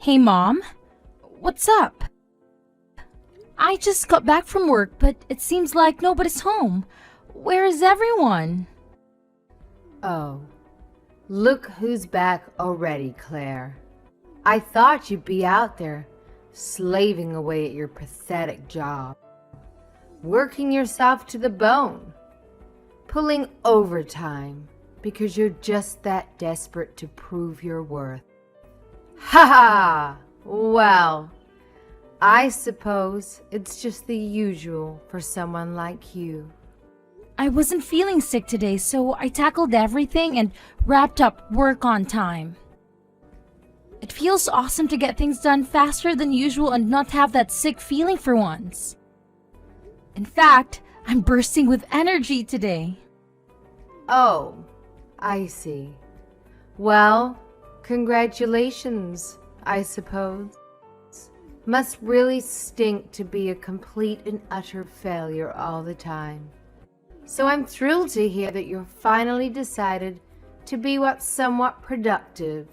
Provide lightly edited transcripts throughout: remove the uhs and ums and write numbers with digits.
Hey, Mom. What's up? I just got back from work, but it seems like nobody's home. Where is everyone? Oh, look who's back already, Claire. I thought you'd be out there, slaving away at your pathetic job, working yourself to the bone, pulling overtime because you're just that desperate to prove your worth. Ha ha! Well, I suppose it's just the usual for someone like you. I wasn't feeling sick today, so I tackled everything and wrapped up work on time. It feels awesome to get things done faster than usual and not have that sick feeling for once. In fact, I'm bursting with energy today. Oh, I see. Well, congratulations, I suppose. Must really stink to be a complete and utter failure all the time. So I'm thrilled to hear that you're finally decided to be what's somewhat productive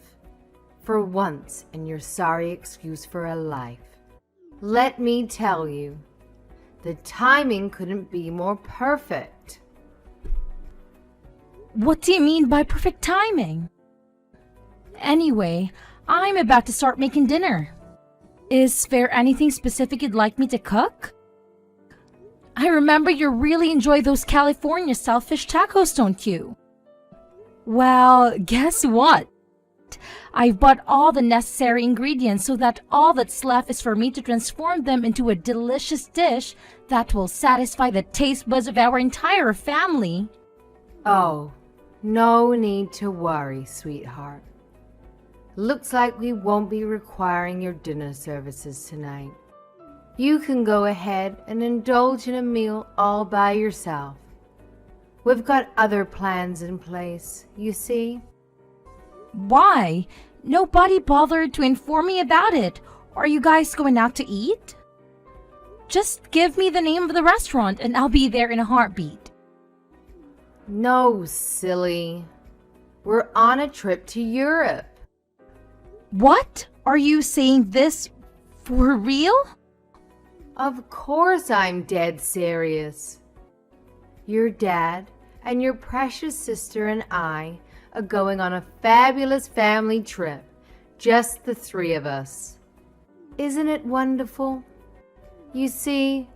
for once in your sorry excuse for a life. Let me tell you, the timing couldn't be more perfect. What do you mean by perfect timing? Anyway, I'm about to start making dinner. Is there anything specific you'd like me to cook? I remember you really enjoy those California style fish tacos, don't you? Well, guess what? I've bought all the necessary ingredients so that all that's left is for me to transform them into a delicious dish that will satisfy the taste buds of our entire family. Oh, no need to worry, sweetheart. Looks like we won't be requiring your dinner services tonight. You can go ahead and indulge in a meal all by yourself. We've got other plans in place, you see. Why? Nobody bothered to inform me about it. Are you guys going out to eat? Just give me the name of the restaurant and I'll be there in a heartbeat. No, silly. We're on a trip to Europe. What? Are you saying this for real? Of course I'm dead serious. Your dad and your precious sister and I are going on a fabulous family trip, just the three of us. Isn't it wonderful? You see,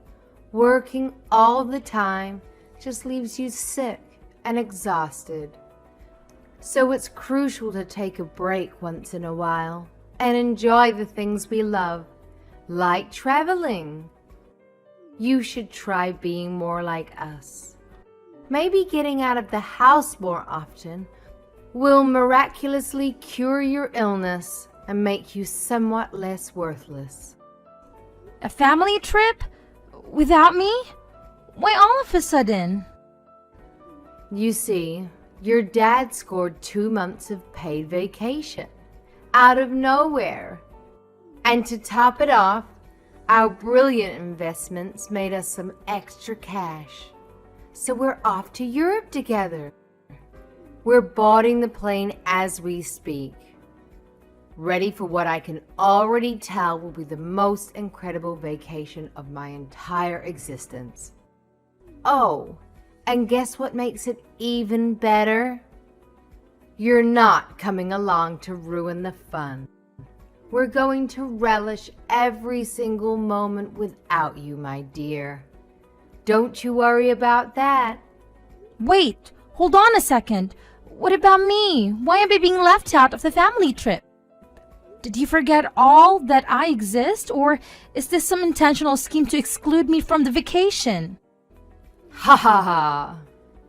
working all the time just leaves you sick and exhausted. So it's crucial to take a break once in a while and enjoy the things we love, like traveling. You should try being more like us. Maybe getting out of the house more often will miraculously cure your illness and make you somewhat less worthless. A family trip? Without me? Why all of a sudden? You see, your dad scored 2 months of paid vacation out of nowhere. And to top it off, our brilliant investments made us some extra cash. So we're off to Europe together. We're boarding the plane as we speak. Ready for what I can already tell will be the most incredible vacation of my entire existence. Oh, and guess what makes it even better? You're not coming along to ruin the fun. We're going to relish every single moment without you, my dear. Don't you worry about that. Wait, hold on a second. What about me? Why am I being left out of the family trip? Did you forget all that I exist, or is this some intentional scheme to exclude me from the vacation? Ha ha ha!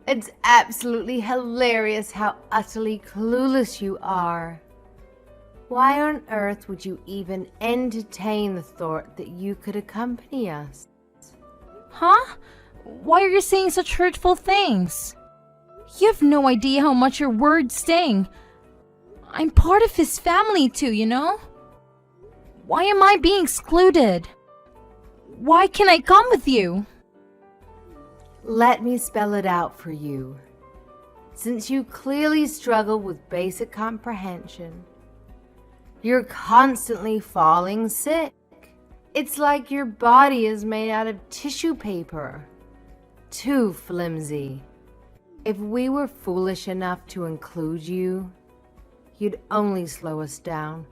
It's absolutely hilarious how utterly clueless you are. Why on earth would you even entertain the thought that you could accompany us? Huh? Why are you saying such hurtful things? You have no idea how much your words sting. I'm part of his family too, you know? Why am I being excluded? Why can't I come with you? Let me spell it out for you. Since you clearly struggle with basic comprehension, You're constantly falling sick. It's like your body is made out of tissue paper. Too flimsy. If we were foolish enough to include you, you'd only slow us down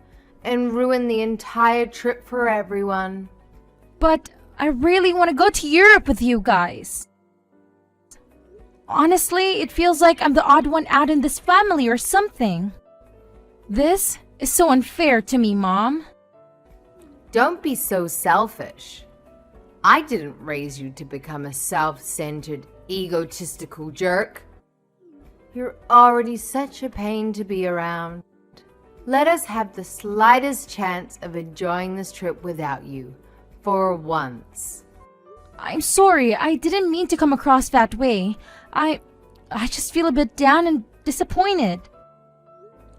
and ruin the entire trip for everyone. But I really want to go to Europe with you guys. Honestly, it feels like I'm the odd one out in this family or something. This is so unfair to me, Mom. Don't be so selfish. I didn't raise you to become a self-centered, egotistical jerk. You're already such a pain to be around. Let us have the slightest chance of enjoying this trip without you, for once. I'm sorry, I didn't mean to come across that way. I just feel a bit down and disappointed.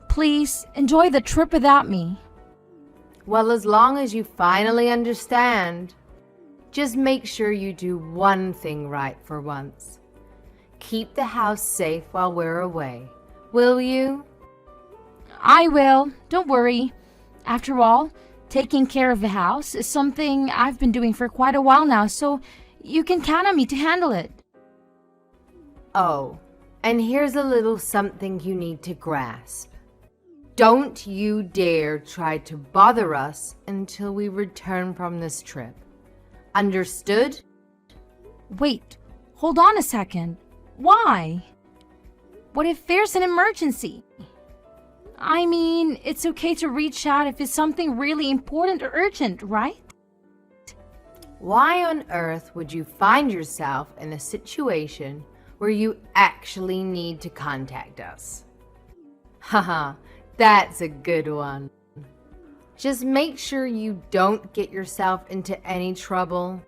Please, enjoy the trip without me. Well, as long as you finally understand, just make sure you do one thing right for once. Keep the house safe while we're away. Will you? I will, don't worry. After all, taking care of the house is something I've been doing for quite a while now, so you can count on me to handle it. Oh, and here's a little something you need to grasp. Don't you dare try to bother us until we return from this trip. Understood? Wait, hold on a second. Why? What if there's an emergency? I mean, it's okay to reach out if it's something really important or urgent, right? Why on earth would you find yourself in a situation where you actually need to contact us? Haha, that's a good one. Just make sure you don't get yourself into any trouble.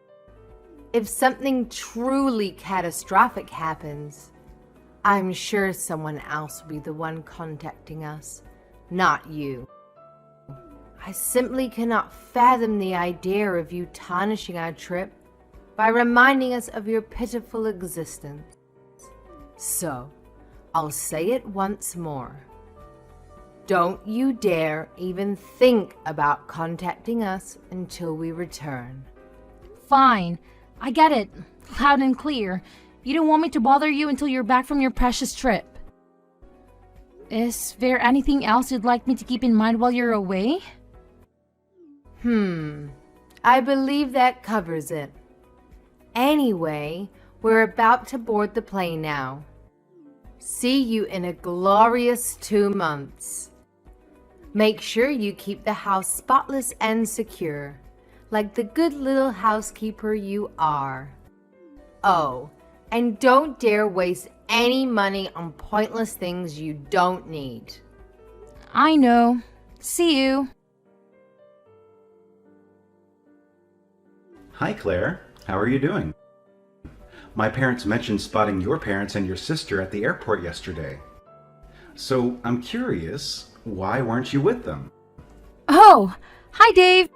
If something truly catastrophic happens, I'm sure someone else will be the one contacting us, not you. I simply cannot fathom the idea of you tarnishing our trip by reminding us of your pitiful existence. So, I'll say it once more. Don't you dare even think about contacting us until we return. Fine, I get it, loud and clear. You don't want me to bother you until you're back from your precious trip. Is there anything else you'd like me to keep in mind while you're away? I believe that covers it. Anyway, we're about to board the plane now. See you in a glorious 2 months. Make sure you keep the house spotless and secure, like the good little housekeeper you are. Oh, and don't dare waste any money on pointless things you don't need. I know. See you. Hi, Claire. How are you doing? My parents mentioned spotting your parents and your sister at the airport yesterday. So I'm curious, why weren't you with them? Oh, hi Dave.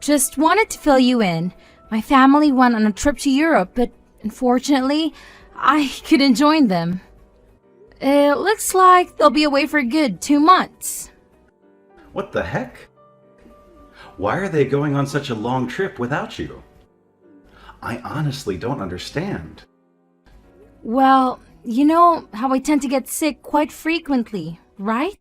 Just wanted to fill you in. My family went on a trip to Europe, but unfortunately, I couldn't join them. It looks like they'll be away for a good 2 months. What the heck? Why are they going on such a long trip without you? I honestly don't understand. Well, you know how I tend to get sick quite frequently, right?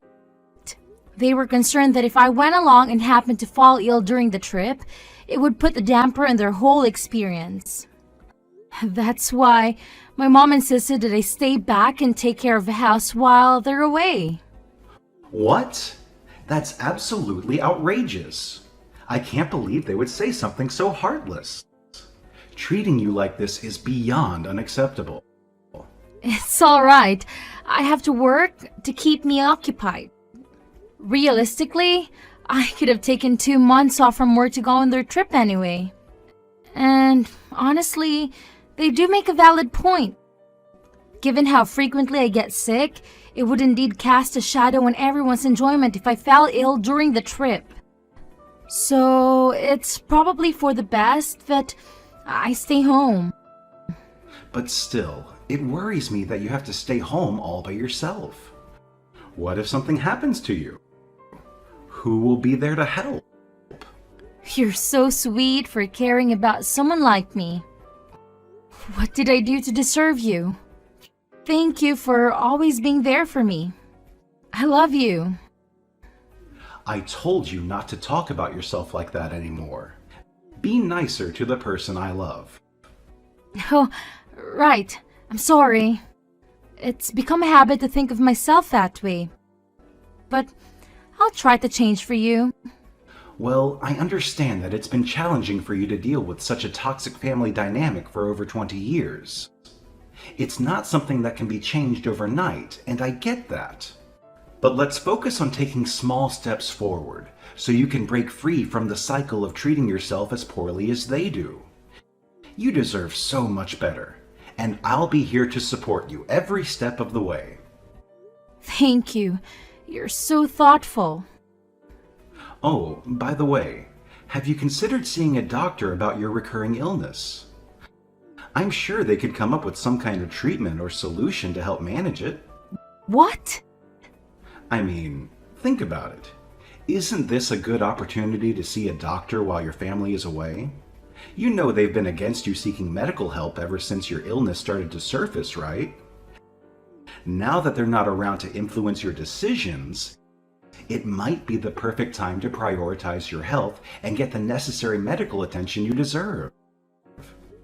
They were concerned that if I went along and happened to fall ill during the trip, it would put a damper in their whole experience. That's why my mom insisted that I stay back and take care of the house while they're away. What? That's absolutely outrageous. I can't believe they would say something so heartless. Treating you like this is beyond unacceptable. It's all right. I have to work to keep me occupied. Realistically, I could have taken 2 months off from work to go on their trip anyway. And honestly, they do make a valid point. Given how frequently I get sick, it would indeed cast a shadow on everyone's enjoyment if I fell ill during the trip. So it's probably for the best that I stay home. But still, it worries me that you have to stay home all by yourself. What if something happens to you? Who will be there to help? You're so sweet for caring about someone like me. What did I do to deserve you? Thank you for always being there for me. I love you. I told you not to talk about yourself like that anymore. Be nicer to the person I love. Oh, right. I'm sorry. It's become a habit to think of myself that way. But I'll try to change for you. Well, I understand that it's been challenging for you to deal with such a toxic family dynamic for over 20 years. It's not something that can be changed overnight, and I get that. But let's focus on taking small steps forward, so you can break free from the cycle of treating yourself as poorly as they do. You deserve so much better, and I'll be here to support you every step of the way. Thank you. You're so thoughtful. Oh, by the way, have you considered seeing a doctor about your recurring illness? I'm sure they could come up with some kind of treatment or solution to help manage it. What? I mean, think about it. Isn't this a good opportunity to see a doctor while your family is away? You know they've been against you seeking medical help ever since your illness started to surface, right? Now that they're not around to influence your decisions, it might be the perfect time to prioritize your health and get the necessary medical attention you deserve.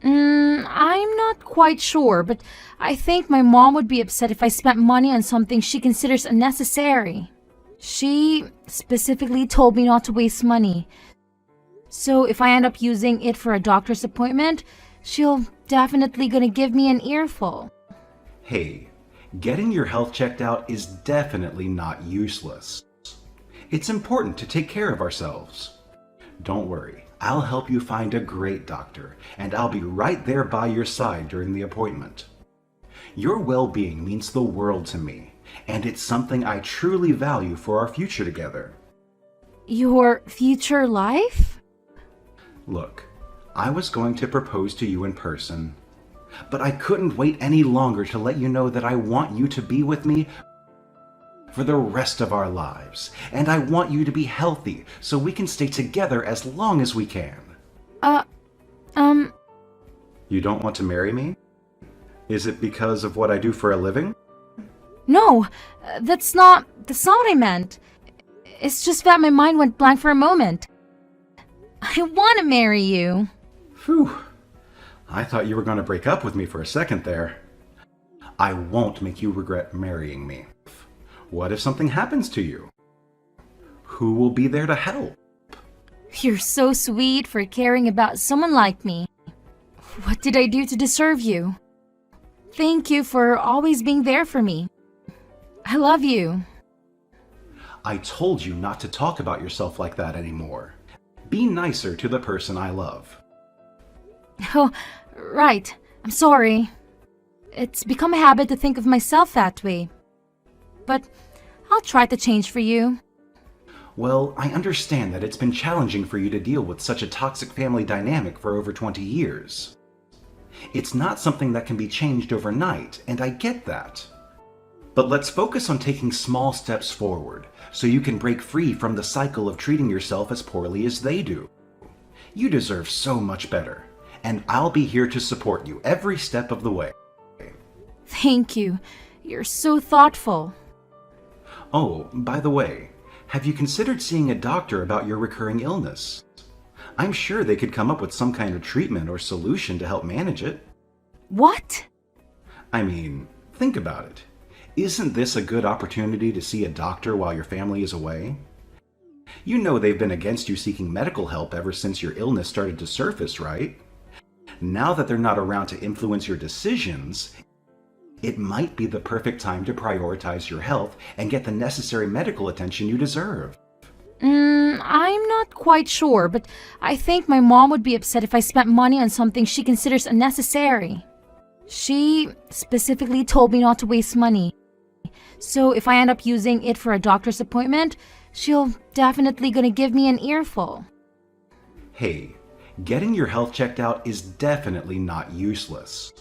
I'm not quite sure, but I think my mom would be upset if I spent money on something she considers unnecessary. She specifically told me not to waste money. So if I end up using it for a doctor's appointment, she'll definitely gonna give me an earful. Hey, getting your health checked out is definitely not useless. It's important to take care of ourselves. Don't worry, I'll help you find a great doctor, and I'll be right there by your side during the appointment. Your well-being means the world to me, and it's something I truly value for our future together. Your future life? Look, I was going to propose to you in person, but I couldn't wait any longer to let you know that I want you to be with me for the rest of our lives, and I want you to be healthy so we can stay together as long as we can. You don't want to marry me? Is it because of what I do for a living? No, that's not what I meant. It's just that my mind went blank for a moment. I want to marry you. Phew. I thought you were going to break up with me for a second there. I won't make you regret marrying me. What if something happens to you? Who will be there to help? You're so sweet for caring about someone like me. What did I do to deserve you? Thank you for always being there for me. I love you. I told you not to talk about yourself like that anymore. Be nicer to the person I love. Oh, right. I'm sorry. It's become a habit to think of myself that way. But I'll try to change for you. Well, I understand that it's been challenging for you to deal with such a toxic family dynamic for over 20 years. It's not something that can be changed overnight, and I get that. But let's focus on taking small steps forward, so you can break free from the cycle of treating yourself as poorly as they do. You deserve so much better, and I'll be here to support you every step of the way. Thank you. You're so thoughtful. Oh, by the way, have you considered seeing a doctor about your recurring illness? I'm sure they could come up with some kind of treatment or solution to help manage it. What? I mean, think about it. Isn't this a good opportunity to see a doctor while your family is away? You know they've been against you seeking medical help ever since your illness started to surface, right? Now that they're not around to influence your decisions, it might be the perfect time to prioritize your health and get the necessary medical attention you deserve. I'm not quite sure, but I think my mom would be upset if I spent money on something she considers unnecessary. She specifically told me not to waste money. So if I end up using it for a doctor's appointment, she'll definitely gonna give me an earful. Hey, getting your health checked out is definitely not useless.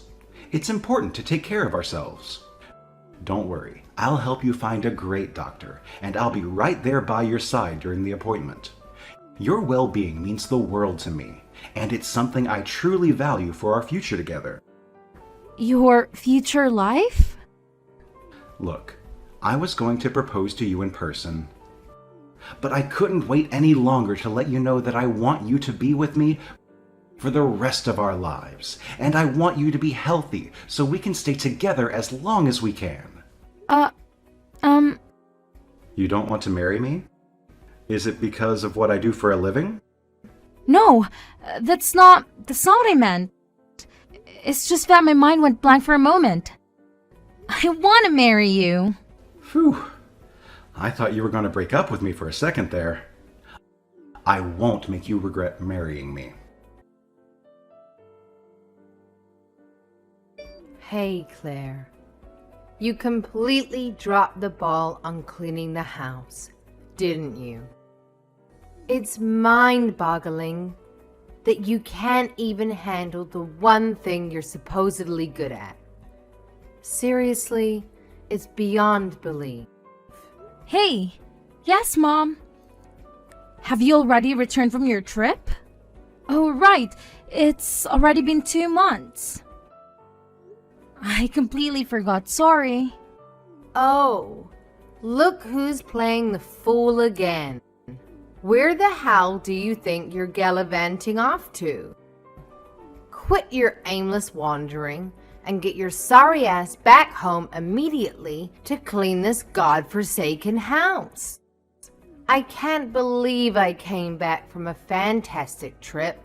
It's important to take care of ourselves. Don't worry, I'll help you find a great doctor, and I'll be right there by your side during the appointment. Your well-being means the world to me, and it's something I truly value for our future together. Your future life? Look, I was going to propose to you in person, but I couldn't wait any longer to let you know that I want you to be with me for the rest of our lives, and I want you to be healthy so we can stay together as long as we can. You don't want to marry me? Is it because of what I do for a living? No, that's not what I meant. It's just that my mind went blank for a moment. I want to marry you. Phew. I thought you were going to break up with me for a second there. I won't make you regret marrying me. Hey, Claire. You completely dropped the ball on cleaning the house, didn't you? It's mind-boggling that you can't even handle the one thing you're supposedly good at. Seriously, it's beyond belief. Hey, yes, Mom. Have you already returned from your trip? Oh, right. It's already been 2 months. I completely forgot. Sorry. Oh, look who's playing the fool again. Where the hell do you think you're gallivanting off to? Quit your aimless wandering and get your sorry ass back home immediately to clean this godforsaken house. I can't believe I came back from a fantastic trip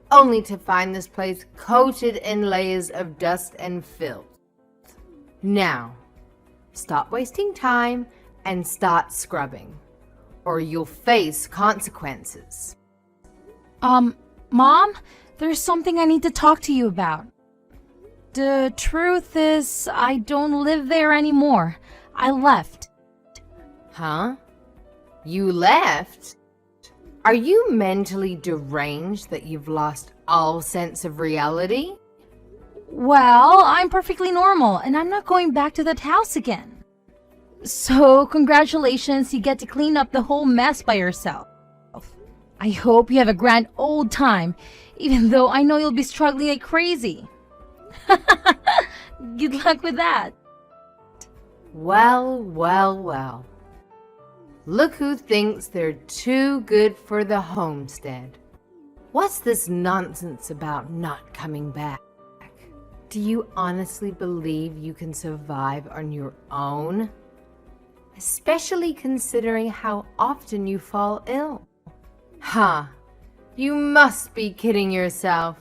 only to find this place coated in layers of dust and filth. Now, stop wasting time and start scrubbing, or you'll face consequences. Mom, there's something I need to talk to you about. The truth is, I don't live there anymore. I left. Huh? You left? Are you mentally deranged that you've lost all sense of reality? Well, I'm perfectly normal, and I'm not going back to that house again. So, congratulations, you get to clean up the whole mess by yourself. I hope you have a grand old time, even though I know you'll be struggling like crazy. Good luck with that. Well, well, well. Look who thinks they're too good for the homestead. What's this nonsense about not coming back? Do you honestly believe you can survive on your own? Especially considering how often you fall ill. Ha! You must be kidding yourself.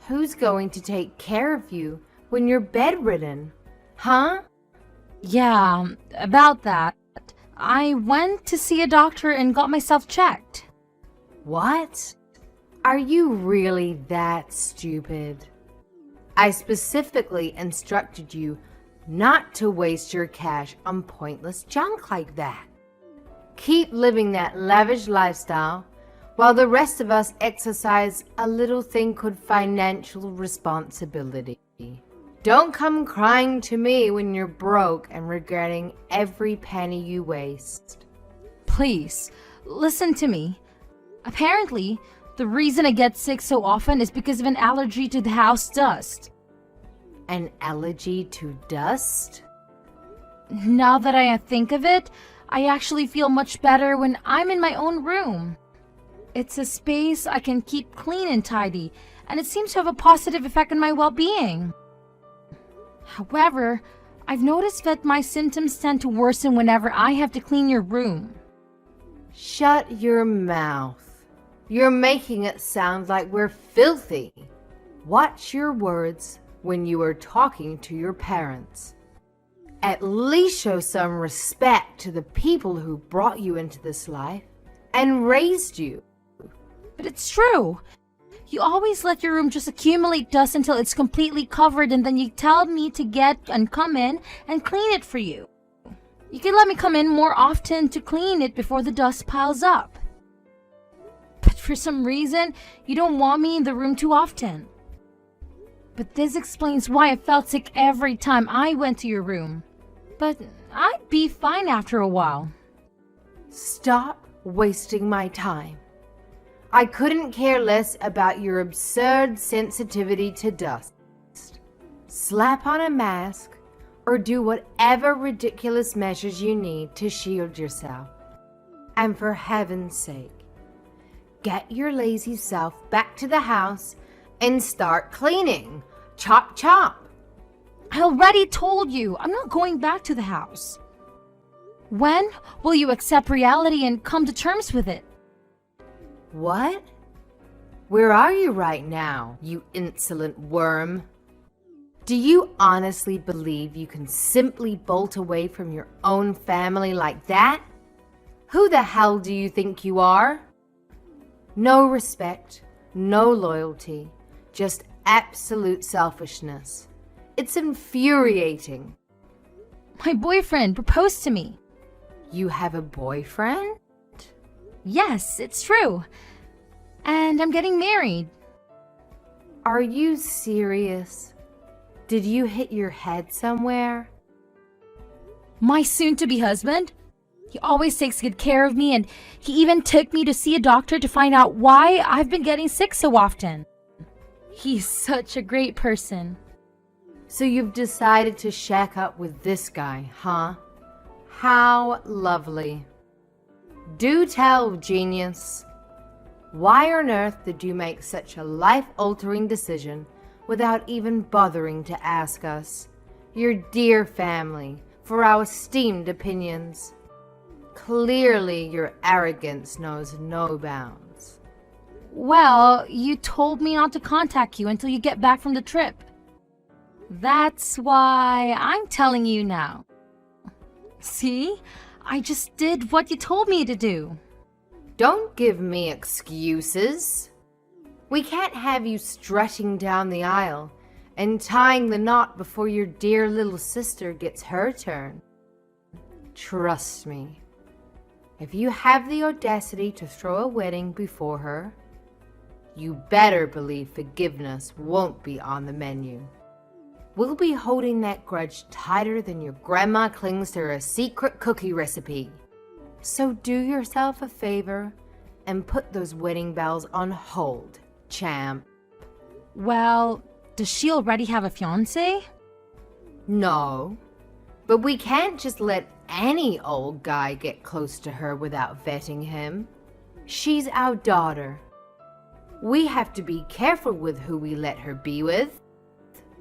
Who's going to take care of you when you're bedridden? Huh? Yeah, about that. I went to see a doctor and got myself checked. What? Are you really that stupid? I specifically instructed you not to waste your cash on pointless junk like that. Keep living that lavish lifestyle while the rest of us exercise a little thing called financial responsibility. Don't come crying to me when you're broke and regretting every penny you waste. Please, listen to me. Apparently, the reason I get sick so often is because of an allergy to the house dust. An allergy to dust? Now that I think of it, I actually feel much better when I'm in my own room. It's a space I can keep clean and tidy, and it seems to have a positive effect on my well-being. However, I've noticed that my symptoms tend to worsen whenever I have to clean your room. Shut your mouth. You're making it sound like we're filthy. Watch your words when you are talking to your parents. At least show some respect to the people who brought you into this life and raised you. But it's true. You always let your room just accumulate dust until it's completely covered, and then you tell me to get and come in and clean it for you. You can let me come in more often to clean it before the dust piles up. But for some reason, you don't want me in the room too often. But this explains why I felt sick every time I went to your room. But I'd be fine after a while. Stop wasting my time. I couldn't care less about your absurd sensitivity to dust. Slap on a mask or do whatever ridiculous measures you need to shield yourself. And for heaven's sake, get your lazy self back to the house and start cleaning. Chop, chop. I already told you, I'm not going back to the house. When will you accept reality and come to terms with it? What? Where are you right now, you insolent worm? Do you honestly believe you can simply bolt away from your own family like that? Who the hell do you think you are? No respect, no loyalty, just absolute selfishness. It's infuriating. My boyfriend proposed to me. You have a boyfriend? Yes, it's true. And I'm getting married. Are you serious? Did you hit your head somewhere? My soon-to-be husband? He always takes good care of me, and he even took me to see a doctor to find out why I've been getting sick so often. He's such a great person. So you've decided to shack up with this guy, huh? How lovely. Do tell, genius. Why on earth did you make such a life-altering decision without even bothering to ask us, your dear family, for our esteemed opinions? Clearly, your arrogance knows no bounds. Well, you told me not to contact you until you get back from the trip. That's why I'm telling you now. See? I just did what you told me to do. Don't give me excuses. We can't have you strutting down the aisle and tying the knot before your dear little sister gets her turn. Trust me. If you have the audacity to throw a wedding before her, you better believe forgiveness won't be on the menu. We'll be holding that grudge tighter than your grandma clings to her secret cookie recipe. So do yourself a favor and put those wedding bells on hold, champ. Well, does she already have a fiancé? No, but we can't just let any old guy get close to her without vetting him. She's our daughter. We have to be careful with who we let her be with.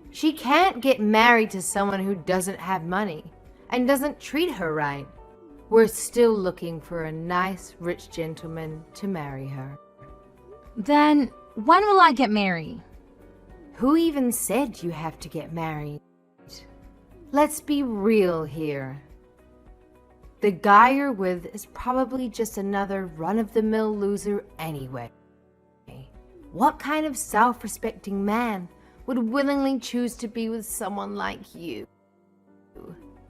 She can't get married to someone who doesn't have money and doesn't treat her right. We're still looking for a nice, rich gentleman to marry her. Then when will I get married? Who even said you have to get married? Let's be real here. The guy you're with is probably just another run-of-the-mill loser anyway. What kind of self-respecting man would willingly choose to be with someone like you?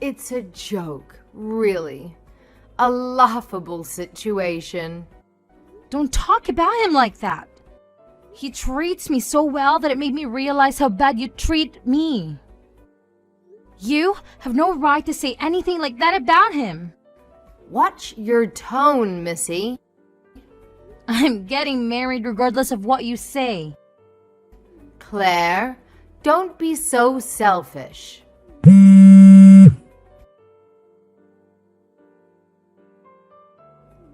It's a joke, really. A laughable situation. Don't talk about him like that. He treats me so well that it made me realize how bad you treat me. You have no right to say anything like that about him. Watch your tone, Missy. I'm getting married regardless of what you say. Claire, don't be so selfish.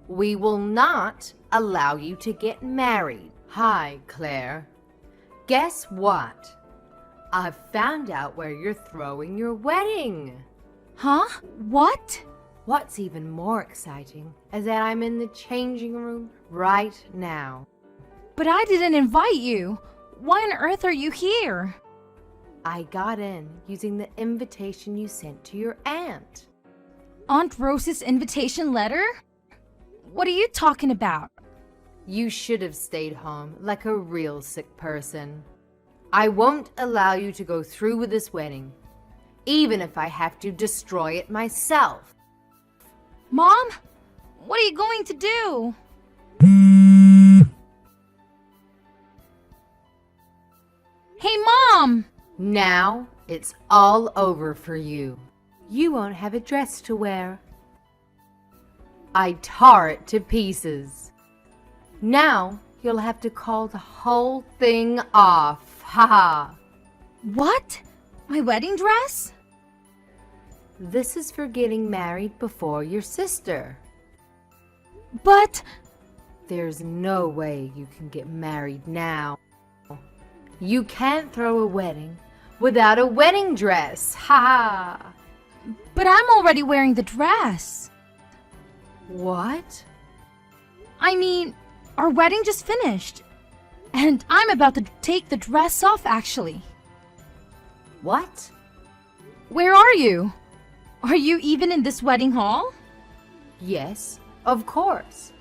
We will not allow you to get married. Hi, Claire. Guess what? I've found out where you're throwing your wedding. Huh? What? What's even more exciting is that I'm in the changing room right now. But I didn't invite you. Why on earth are you here? I got in using the invitation you sent to your aunt. Aunt Rose's invitation letter? What are you talking about? You should have stayed home like a real sick person. I won't allow you to go through with this wedding, even if I have to destroy it myself. Mom? What are you going to do? Hey, Mom! Now it's all over for you. you won't have a dress to wear. I tore it to pieces. Now you'll have to call the whole thing off. Ha ha. What? My wedding dress? This is for getting married before your sister. But There's no way you can get married now. You can't throw a wedding without a wedding dress. Ha ha. I'm already wearing the dress. What? I mean, our wedding just finished. And I'm about to take the dress off, actually. What? Where are you? Are you even in this wedding hall? Yes, of course.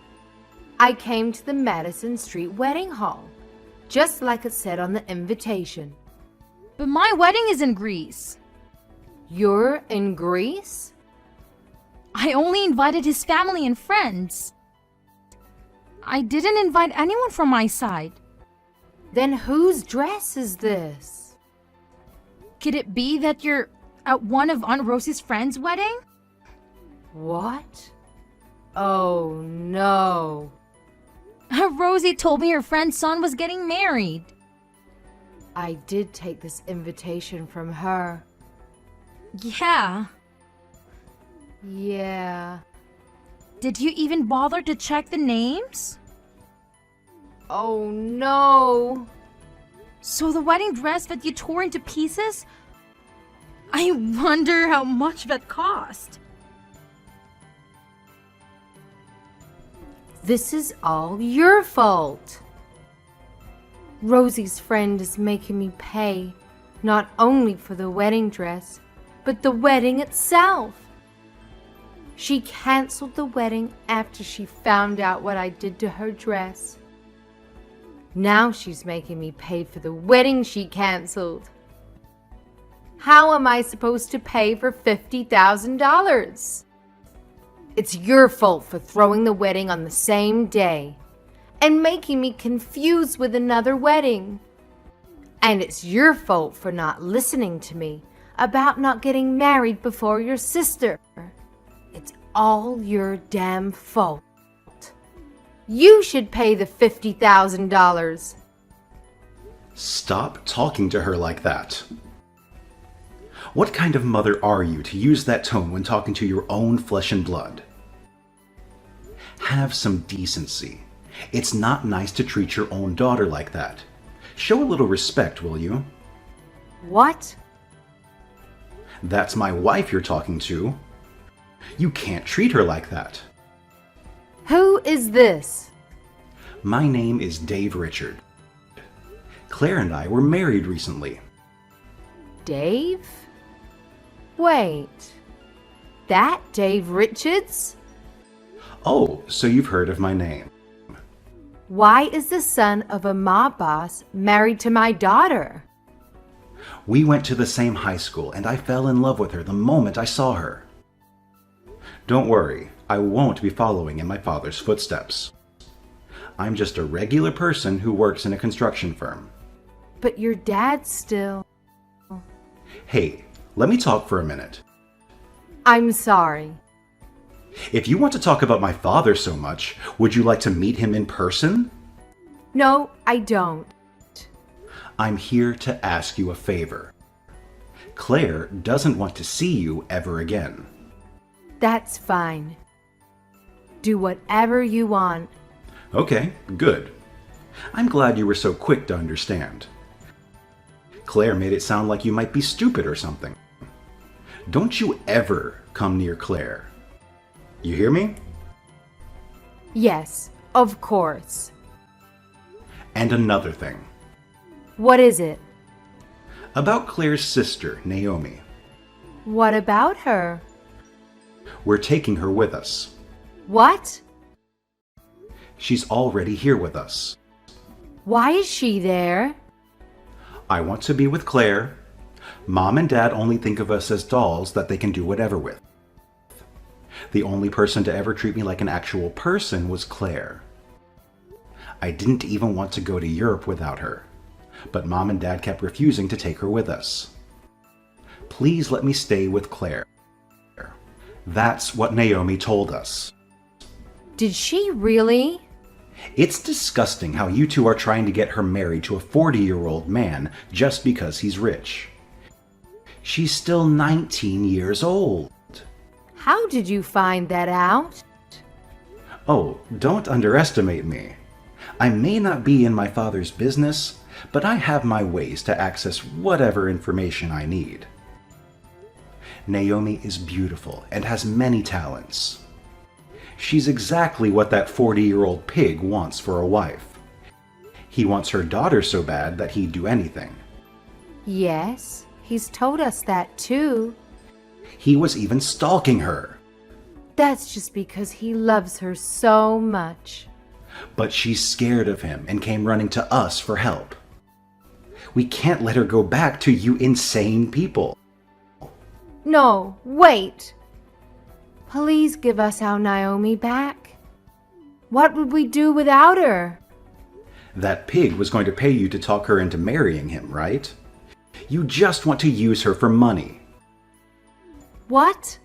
I came to the Madison Street Wedding Hall, just like it said on the invitation. But my wedding is in Greece. You're in Greece? I only invited his family and friends. I didn't invite anyone from my side. Then whose dress is this? Could it be that you're at one of Aunt Rosie's friends' wedding? What? Oh no. Rosie told me her friend's son was getting married. I did take this invitation from her. Yeah. Yeah. Did you even bother to check the names? Oh no. So the wedding dress that you tore into pieces? I wonder how much that cost. This is all your fault. Rosie's friend is making me pay not only for the wedding dress, but the wedding itself. She canceled the wedding after she found out what I did to her dress. Now she's making me pay for the wedding she canceled. How am I supposed to pay for $50,000? It's your fault for throwing the wedding on the same day and making me confused with another wedding. And it's your fault for not listening to me about not getting married before your sister. It's all your damn fault. You should pay the $50,000. Stop talking to her like that. What kind of mother are you to use that tone when talking to your own flesh and blood? Have some decency. It's not nice to treat your own daughter like that. Show a little respect, will you? What? That's my wife you're talking to. You can't treat her like that. Who is this? My name is Dave Richard. Claire and I were married recently. Dave? Wait. That Dave Richards? Oh, so you've heard of my name. Why is the son of a mob boss married to my daughter? We went to the same high school, and I fell in love with her the moment I saw her. Don't worry, I won't be following in my father's footsteps. I'm just a regular person who works in a construction firm. But your dad still... Hey, let me talk for a minute. I'm sorry. If you want to talk about my father so much, would you like to meet him in person? No, I don't. I'm here to ask you a favor. Claire doesn't want to see you ever again. That's fine. Do whatever you want. Okay, good. I'm glad you were so quick to understand. Claire made it sound like you might be stupid or something. Don't you ever come near Claire. You hear me? Yes, of course. And another thing. What is it? About Claire's sister, Naomi. What about her? We're taking her with us. What? She's already here with us. Why is she there? I want to be with Claire. Mom and Dad only think of us as dolls that they can do whatever with. The only person to ever treat me like an actual person was Claire. I didn't even want to go to Europe without her, but Mom and Dad kept refusing to take her with us. Please let me stay with Claire. That's what Naomi told us. Did she really? It's disgusting how you two are trying to get her married to a 40-year-old man just because he's rich. She's still 19 years old. How did you find that out? Oh, don't underestimate me. I may not be in my father's business, but I have my ways to access whatever information I need. Naomi is beautiful and has many talents. She's exactly what that 40-year-old pig wants for a wife. He wants her daughter so bad that he'd do anything. Yes, he's told us that too. He was even stalking her. That's just because he loves her so much. But she's scared of him and came running to us for help. We can't let her go back to you insane people. No, wait! Please give us our Naomi back. What would we do without her? That pig was going to pay you to talk her into marrying him, right? You just want to use her for money. What?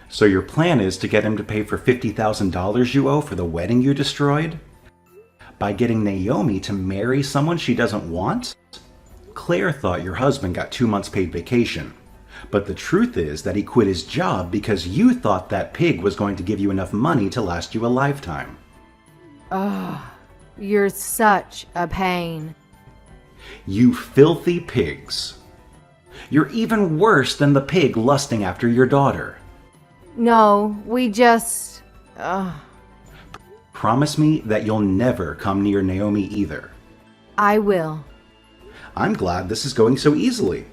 So your plan is to get him to pay for $50,000 you owe for the wedding you destroyed? By getting Naomi to marry someone she doesn't want? Claire thought your husband got 2 months paid vacation. But the truth is that he quit his job because you thought that pig was going to give you enough money to last you a lifetime. You're such a pain. You filthy pigs. You're even worse than the pig lusting after your daughter. No, we just... Promise me that you'll never come near Naomi either. I will. I'm glad this is going so easily.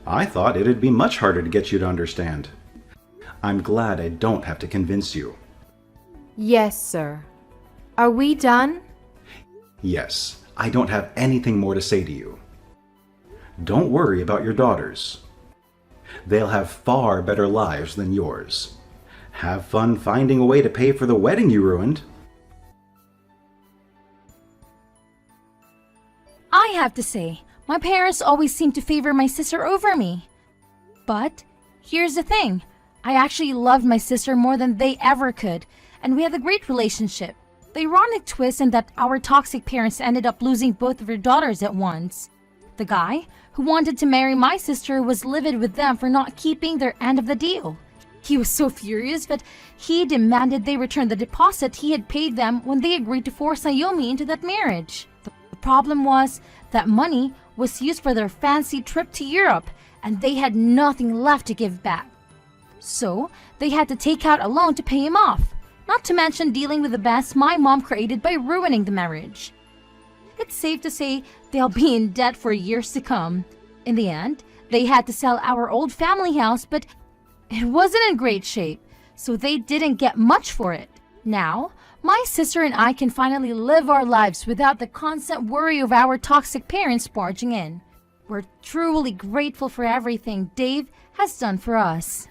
I thought it'd be much harder to get you to understand. I'm glad I don't have to convince you. Yes, sir. Are we done? Yes, I don't have anything more to say to you. Don't worry about your daughters. They'll have far better lives than yours. Have fun finding a way to pay for the wedding you ruined. I have to say, my parents always seem to favor my sister over me. But here's the thing. I actually loved my sister more than they ever could, and we had a great relationship. The ironic twist in that our toxic parents ended up losing both of their daughters at once. The guy who wanted to marry my sister was livid with them for not keeping their end of the deal. He was so furious that he demanded they return the deposit he had paid them when they agreed to force Naomi into that marriage. The problem was that money was used for their fancy trip to Europe, and they had nothing left to give back. So they had to take out a loan to pay him off, not to mention dealing with the mess my mom created by ruining the marriage. It's safe to say they'll be in debt for years to come. In the end, they had to sell our old family house, but it wasn't in great shape, so they didn't get much for it. Now, my sister and I can finally live our lives without the constant worry of our toxic parents barging in. We're truly grateful for everything Dave has done for us.